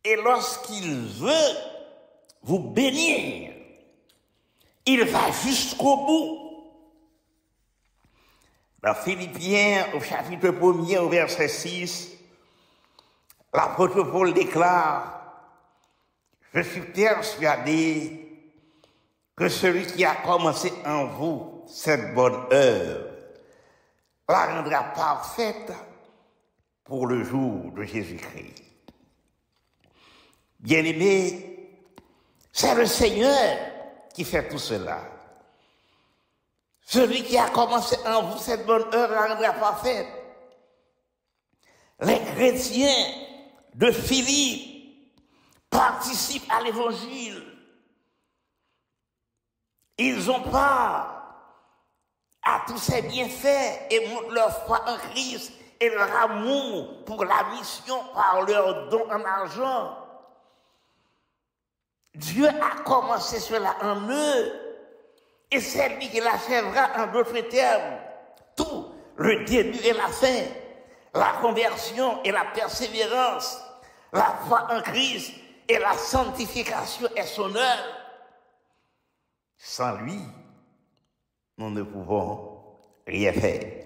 Et lorsqu'il veut vous bénir, il va jusqu'au bout. Dans Philippiens, au chapitre 1er, au verset 6, l'apôtre Paul déclare: je suis persuadé que celui qui a commencé en vous cette bonne œuvre la rendra parfaite pour le jour de Jésus-Christ. Bien-aimés, c'est le Seigneur qui fait tout cela. Celui qui a commencé en vous cette bonne œuvre la rendra parfaite. Les chrétiens de Philippe participent à l'évangile. Ils ont part à tous ces bienfaits et montrent leur foi en Christ et leur amour pour la mission par leur don en argent. Dieu a commencé cela en eux et c'est lui qui l'achèvera. En d'autres termes, tout, le début et la fin, la conversion et la persévérance, la foi en Christ et la sanctification est son œuvre. Sans lui, nous ne pouvons rien faire.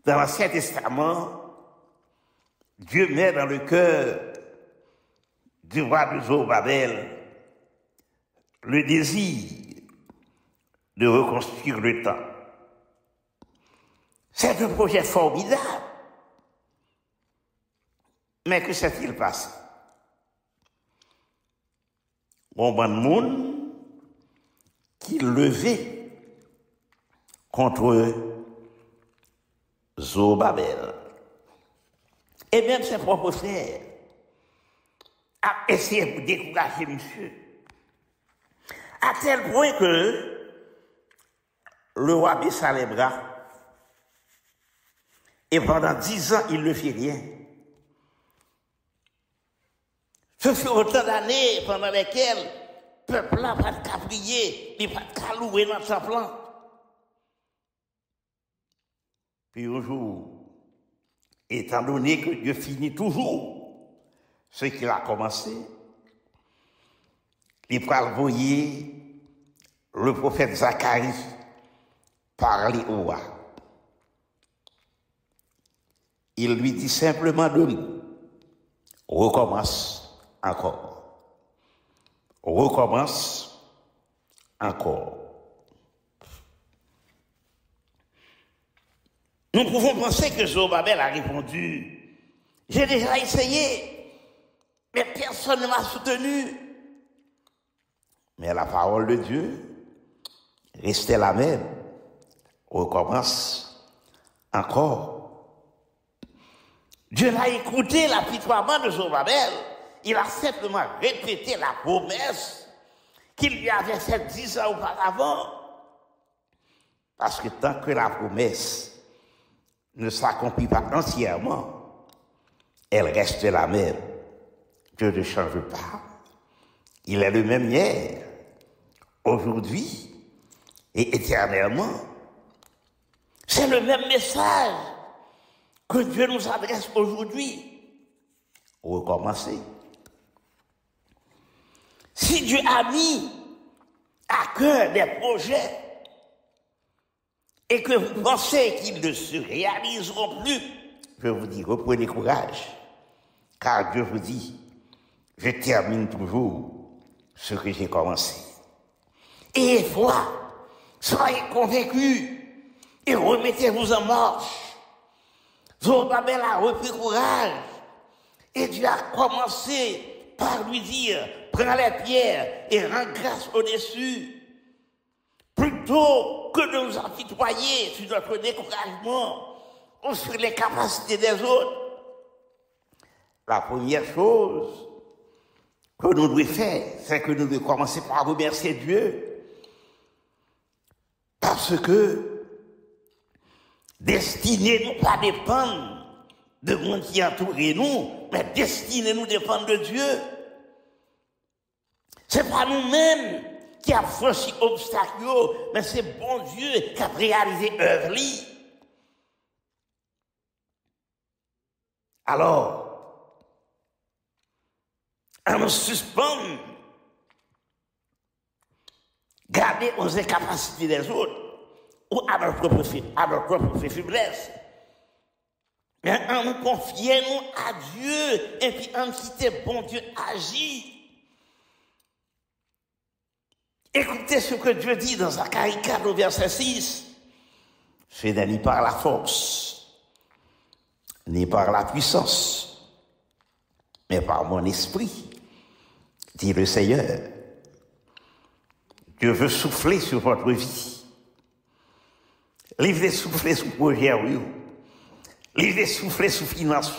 Dans l'Ancien Testament, Dieu met dans le cœur du roi de Zorobabel le désir de reconstruire le temple. C'est un projet formidable. Mais que s'est-il passé? Bon de monde qui levait contre Zorobabel. Et même ses propres frères a essayé de décourager monsieur. À tel point que le roi baissa les bras et pendant 10 ans, il ne fit rien. Ce fut autant d'années pendant lesquelles le peuple n'a pas de prier, il n'a pas de louer dans sa plan. Puis un jour, étant donné que Dieu finit toujours ce qu'il a commencé, il va envoyer le prophète Zacharie parler au roi. Il lui dit simplement de nous, recommence encore. Recommence encore. Nous pouvons penser que Zorobabel a répondu: j'ai déjà essayé, mais personne ne m'a soutenu. Mais la parole de Dieu restait la même. Recommence encore. Dieu n'a écouté l'apitoiement de Zorobabel. Il a simplement répété la promesse qu'il lui avait faite 10 ans auparavant. Parce que tant que la promesse ne s'accomplit pas entièrement, elle reste la même. Dieu ne change pas. Il est le même hier, aujourd'hui et éternellement. C'est le même message que Dieu nous adresse aujourd'hui. Recommencer. Si Dieu a mis à cœur des projets et que vous pensez qu'ils ne se réaliseront plus, je vous dis, reprenez courage, car Dieu vous dit, je termine toujours ce que j'ai commencé. Et foi, soyez convaincus et remettez-vous en marche. Zorobabel a repris courage et Dieu a commencé par lui dire, prends les pierres et rends grâce au-dessus. Plutôt que de nous empitoyer sur notre découragement ou sur les capacités des autres, la première chose que nous devons faire, c'est que nous devons commencer par remercier Dieu. Parce que destinée nous pas dépendre de monde qui entoure nous, mais destinée nous dépendre de Dieu. C'est pas nous-mêmes qui a franchi obstacle, mais c'est bon Dieu qui a réalisé œuvre. Alors, on nous suspend, garder aux incapacités des autres ou à notre propre faiblesse. Mais on nous confie nous à Dieu et puis on quitte bon Dieu agir. Écoutez ce que Dieu dit dans Zacharie 4 au verset 6. Ce n'est ni par la force, ni par la puissance, mais par mon esprit, dit le Seigneur. Dieu veut souffler sur votre vie. Livre souffler sur projet, oui. Livre souffler sur finance.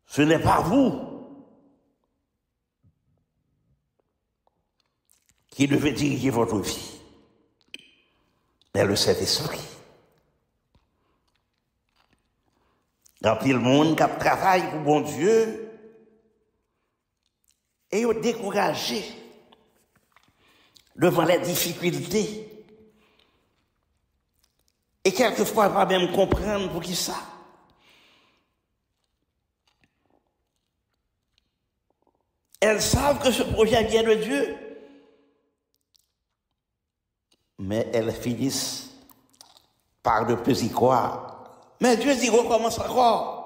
Ce n'est pas vous qui devait diriger votre vie, mais le Saint-Esprit. Dans tout le monde qui travaille pour bon Dieu, et découragé devant les difficultés, et quelquefois pas même comprendre pour qui ça. Elles savent que ce projet vient de Dieu, mais elles finissent par ne plus y croire. Mais Dieu dit, recommence encore.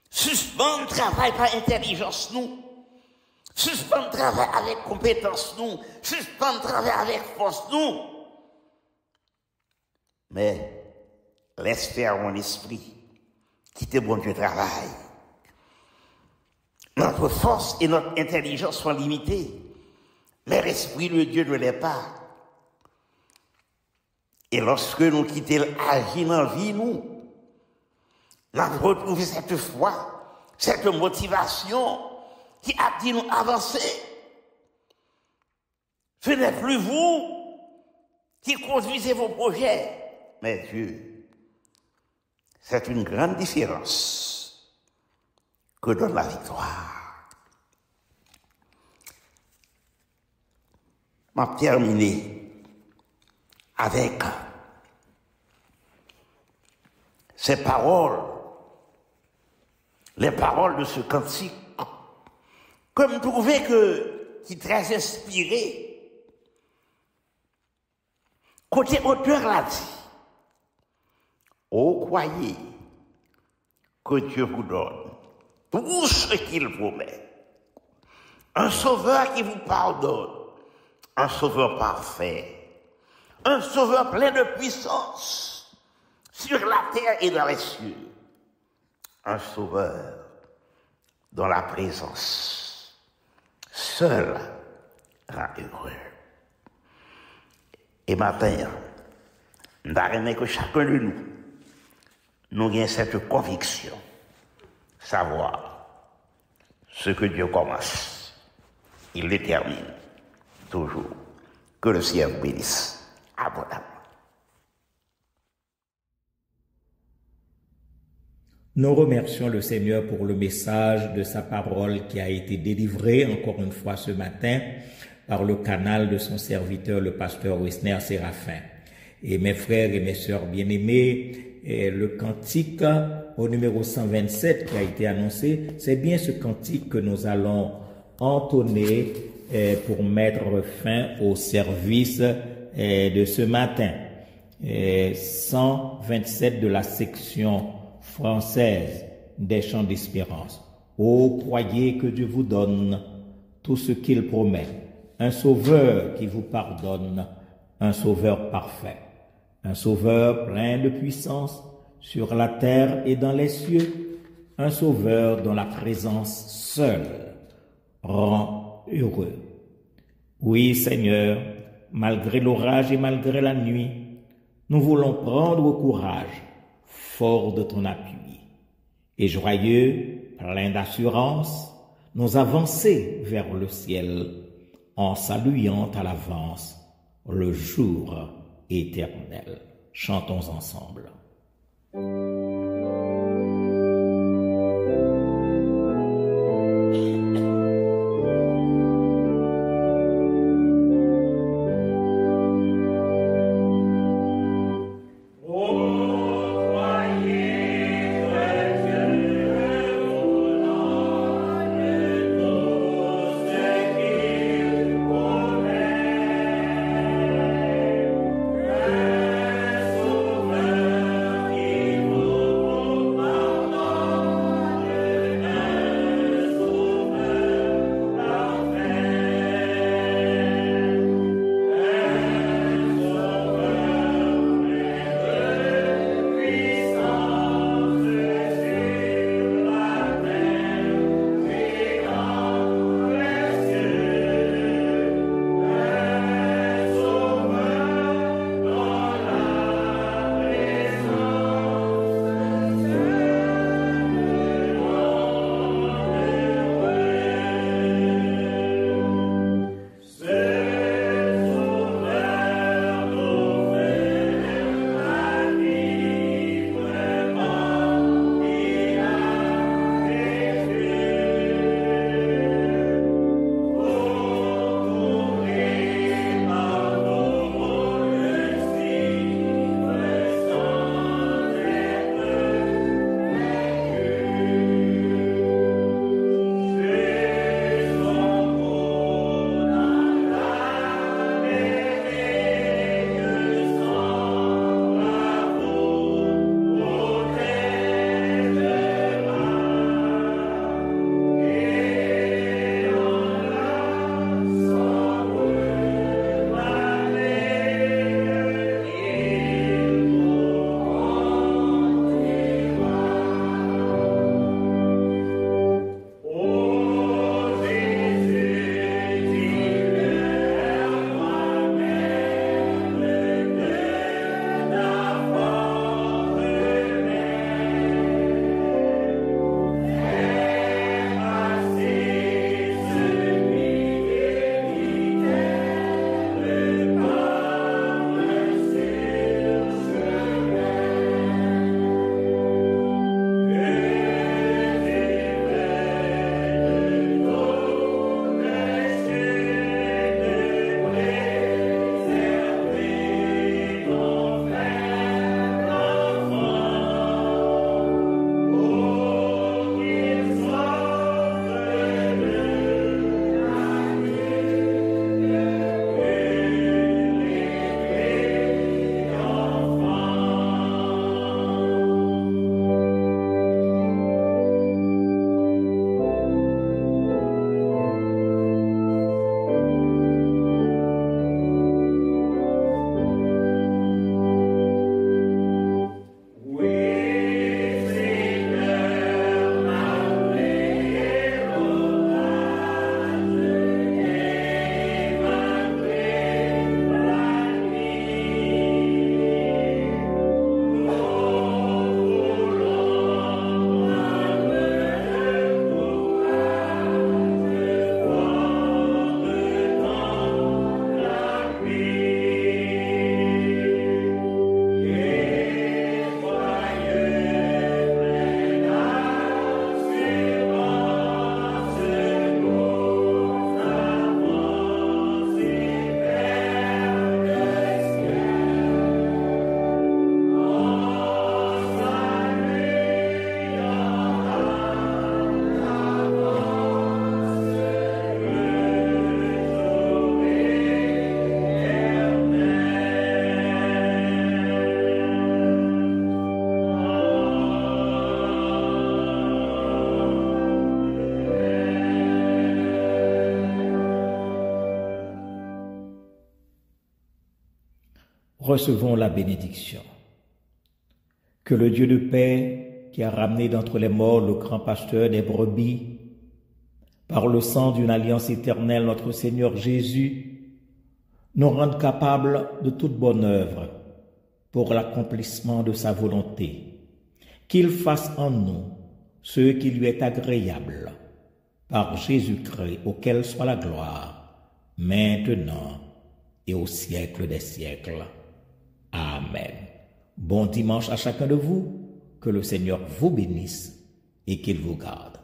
Suspends le travail par intelligence, nous. Suspends le travail avec compétence, nous. Suspends le travail avec force, nous. Mais laisse faire mon esprit. Quittez bon Dieu travail. Notre force et notre intelligence sont limitées. Mais l'Esprit de Dieu ne l'est pas. Et lorsque nous quittons l'agir dans la vie, nous avons retrouvé cette foi, cette motivation qui a dit nous avancer. Ce n'est plus vous qui conduisez vos projets, mais Dieu. C'est une grande différence que donne la victoire. Je vais terminer avec ces paroles, les paroles de ce cantique, que je trouvais qui est très inspiré. Côté auteur l'a dit, ô croyez que Dieu vous donne tout ce qu'il promet. Un sauveur qui vous pardonne. Un sauveur parfait, un sauveur plein de puissance sur la terre et dans les cieux, un sauveur dans la présence seul rend heureux. Et matin, nous que chacun de nous ayons cette conviction, savoir ce que Dieu commence, il le termine. Toujours. Que le ciel vous bénisse abondamment. Nous remercions le Seigneur pour le message de sa parole qui a été délivré encore une fois ce matin par le canal de son serviteur, le pasteur Wisner Séraphin. Et mes frères et mes sœurs bien-aimés, le cantique au numéro 127 qui a été annoncé, c'est bien ce cantique que nous allons entonner pour mettre fin au service de ce matin. 127 de la section française des chants d'espérance. Ô croyez que Dieu vous donne tout ce qu'il promet, un sauveur qui vous pardonne, un sauveur parfait, un sauveur plein de puissance sur la terre et dans les cieux, un sauveur dont la présence seule rend heureux. Oui, Seigneur, malgré l'orage et malgré la nuit, nous voulons prendre courage, fort de ton appui, et joyeux, plein d'assurance, nous avancer vers le ciel, en saluant à l'avance le jour éternel. Chantons ensemble. recevons la bénédiction. Que le Dieu de paix, qui a ramené d'entre les morts le grand pasteur des brebis, par le sang d'une alliance éternelle, notre Seigneur Jésus, nous rende capables de toute bonne œuvre pour l'accomplissement de sa volonté, qu'il fasse en nous ce qui lui est agréable, par Jésus-Christ, auquel soit la gloire, maintenant et au siècle des siècles. Amen. Bon dimanche à chacun de vous, que le Seigneur vous bénisse et qu'il vous garde.